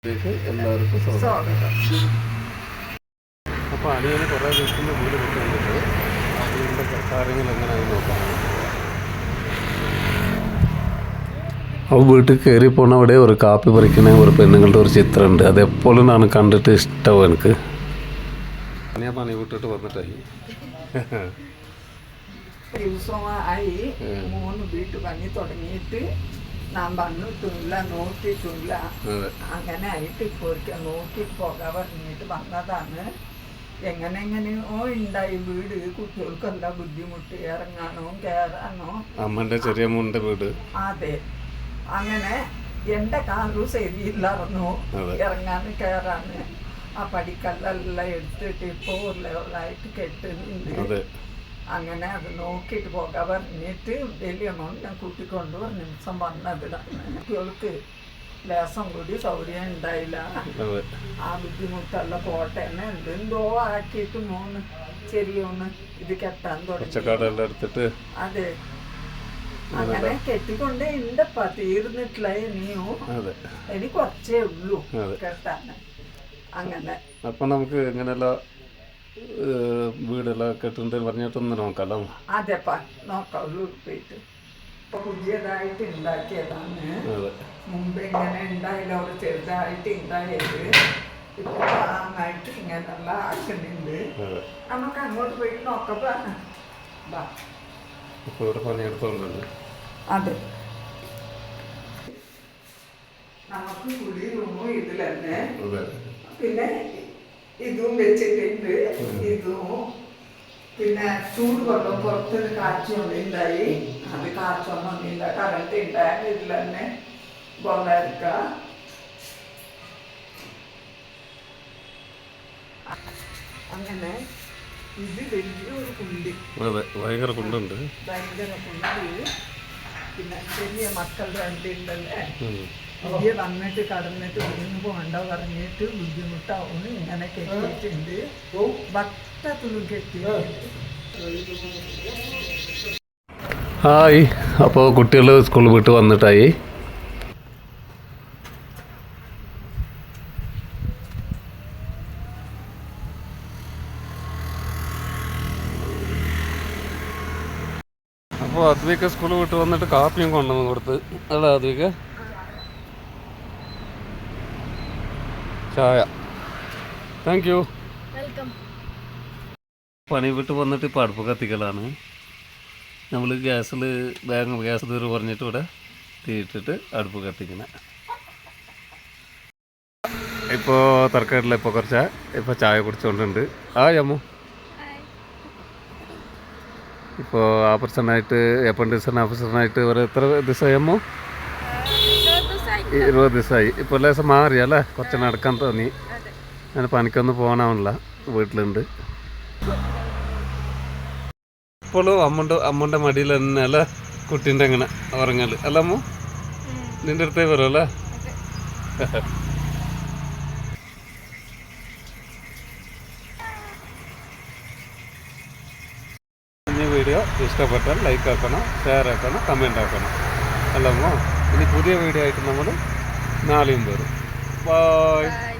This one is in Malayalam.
എല്ലാവർക്കും സ്വാഗതം. അപ്പോൾ അനിയന് കുറേ ദിവസത്തിൻ്റെ വീട് കിട്ടുന്നുണ്ട്. ആ വീടിൻ്റെ കാര്യങ്ങൾ എങ്ങനെയാണെന്ന് നോക്കാം. അപ്പോൾ വീട്ടിൽ കയറി പോണ അവിടെ ഒരു കാപ്പി പറിക്കുന്ന ഒരു പെണ്ണുങ്ങളുടെ ഒരു ചിത്രമുണ്ട്. അതെപ്പോഴും ഞാൻ കണ്ടിട്ട് ഇഷ്ടമാണ് എനിക്ക്. ഞാൻ പണി വിട്ടിട്ട് വന്നിട്ടായി ദിവസമായി 3 വീട്ടുപണി തുടങ്ങിയിട്ട് ഞാൻ വന്നിട്ടില്ല, നോക്കിയിട്ടില്ല. അങ്ങനെ ആയിട്ട് ഇപ്പോൾ നോക്കിയിട്ട് പോകാൻ പറഞ്ഞിട്ട് വന്നതാണ്. എങ്ങനെയോ ഉണ്ടായി വീട്. കുട്ടികൾക്കെല്ലാം ബുദ്ധിമുട്ട് ഇറങ്ങാനോ കയറാനോ. അമ്മന്റെ ചെറിയ മോന്റെ വീട്. അതെ, അങ്ങനെ എൻ്റെ കാലും ശരിയില്ലായിരുന്നു ഇറങ്ങാന് കയറാന്. ആ പടിക്കല്ലെല്ലാം എടുത്തിട്ട് ഇപ്പോൾ ലെവലായിട്ട് കെട്ടുന്നുണ്ട്. അങ്ങനെ അത് നോക്കിയിട്ട് പോകാൻ പറഞ്ഞിട്ട് വലിയ ഞാൻ കൂട്ടിക്കൊണ്ട് ഒരു നിമിഷം വന്നതിലാണ്. കുട്ടികൾക്ക് ലേസം കൂടി സൗകര്യം ഉണ്ടായില്ല. ആ ബുദ്ധിമുട്ടെല്ലാം പോട്ടെ എന്തെന്തോ ആക്കിയിട്ട് ചെറിയൊന്ന് ഇത് കെട്ടാൻ തുടങ്ങി. അതെ, അങ്ങനെ കെട്ടിക്കൊണ്ട് ഉണ്ടപ്പാ, തീർന്നിട്ടില്ല ഇനിയും. എനിക്ക് കുറച്ചേ ഉള്ളൂ കെട്ടാൻ. അങ്ങനെ അപ്പൊ നമുക്ക് എങ്ങനെയല്ല വീടെല്ലാം കെട്ടുന്നത് പറഞ്ഞിട്ടൊന്ന് നോക്കാമല്ലോ. അതെപ്പാ, നോക്കാം. ഉള്ളൂർ പോയിട്ട് ഇപ്പൊ പുതിയതായിട്ട് ഉണ്ടാക്കിയതാണ്. മുമ്പ് ഇങ്ങനെ ഉണ്ടായില്ല, ഒരു ചെറുതായിട്ട് ഉണ്ടായത്. ഇപ്പൊ നന്നായിട്ട് ഇങ്ങനെയുള്ള ആക്കുന്നുണ്ട്. നമുക്ക് അങ്ങോട്ട് പോയിട്ട് നോക്കാം. ഇവിടെ പണിയെടുത്തോണ്ടുണ്ട്. അതെ, നമുക്ക് കുടി റൂമും ഇതിൽ തന്നെ. പിന്നെ ഇതും വെച്ചിട്ടുണ്ട്. ഇതും പിന്നെ ചൂട് വെള്ളം പുറത്ത് കാച്ചുകൊണ്ടുണ്ടായി. അത് കാച്ചൊന്നുമില്ല, കറണ്ട് ഉണ്ടായാലും ഇതിൽ തന്നെ വെള്ളമെടുക്ക. അങ്ങനെ ഇത് വലിയൊരു കുണ്ടി, ഭയങ്കര കുണ്ടുണ്ട്. ഭയങ്കര കുണ്ടി. പിന്നെ ചെറിയ മക്കൾ രണ്ടുണ്ടല്ലേ, പുതിയ വന്നിട്ട് കടന്നിട്ട് വീണ് പോകണ്ട പറഞ്ഞിട്ട് ബുദ്ധിമുട്ടാവും. ഇങ്ങനെ കെട്ടിയിട്ടുണ്ട്, വട്ടത്തിലും കെട്ടിയിട്ടുണ്ട്. ഹായ്, അപ്പോൾ കുട്ടികൾ സ്കൂളിൽ വിട്ട് വന്നിട്ടായി. അപ്പോൾ അദ്വിക സ്കൂളിൽ വിട്ട് വന്നിട്ട് കാപ്പിയും കൊണ്ടുവന്ന് കൊടുത്ത്. അല്ല അദ്വിക, ചായ. Thank you. പണി വിട്ട് വന്നിട്ട് ഇപ്പോൾ അടുപ്പ് കത്തിക്കലാണ്. നമ്മൾ ഗ്യാസിൽ ഗ്യാസ് തീർ പറഞ്ഞിട്ട് ഇവിടെ തീയിട്ടിട്ട് അടുപ്പ് കത്തിക്കണേ. ഇപ്പോൾ തർക്കമില്ല. ഇപ്പോൾ ഇപ്പോൾ ചായ കുടിച്ചുകൊണ്ടുണ്ട്. ആ അമ്മു ഇപ്പോൾ ആപ്പറേഷനായിട്ട് അപ്പൻഡിക്സിന് ആപ്പറേഷനായിട്ട് ഒരു എത്ര ദിവസമായി അമ്മു? 20 ദിവസമായി. ഇപ്പോൾ ലേശം മാറിയല്ലേ, കുറച്ച് നടക്കാൻ തോന്നി. ഞാൻ പണിക്കൊന്നും പോകാനാവില്ല, വീട്ടിലുണ്ട്. ഇപ്പോഴും അമ്മൻ്റെ മടിയിൽ തന്നെ അല്ലേ കുട്ടീൻ്റെ അങ്ങനെ ഉറങ്ങൽ അല്ല അമ്മു? നിൻ്റെ അടുത്തേ വരുമല്ലേ? ഈ വീഡിയോ ഇഷ്ടപ്പെട്ടാൽ ലൈക്ക് ആക്കണം, ഷെയർ ആക്കണം, കമൻ്റ് ആക്കണം. അല്ലമ്മോ, ഇനി പുതിയ വീഡിയോ ആയിട്ട് നമ്മൾ നാളെയും വരും. ബൈ.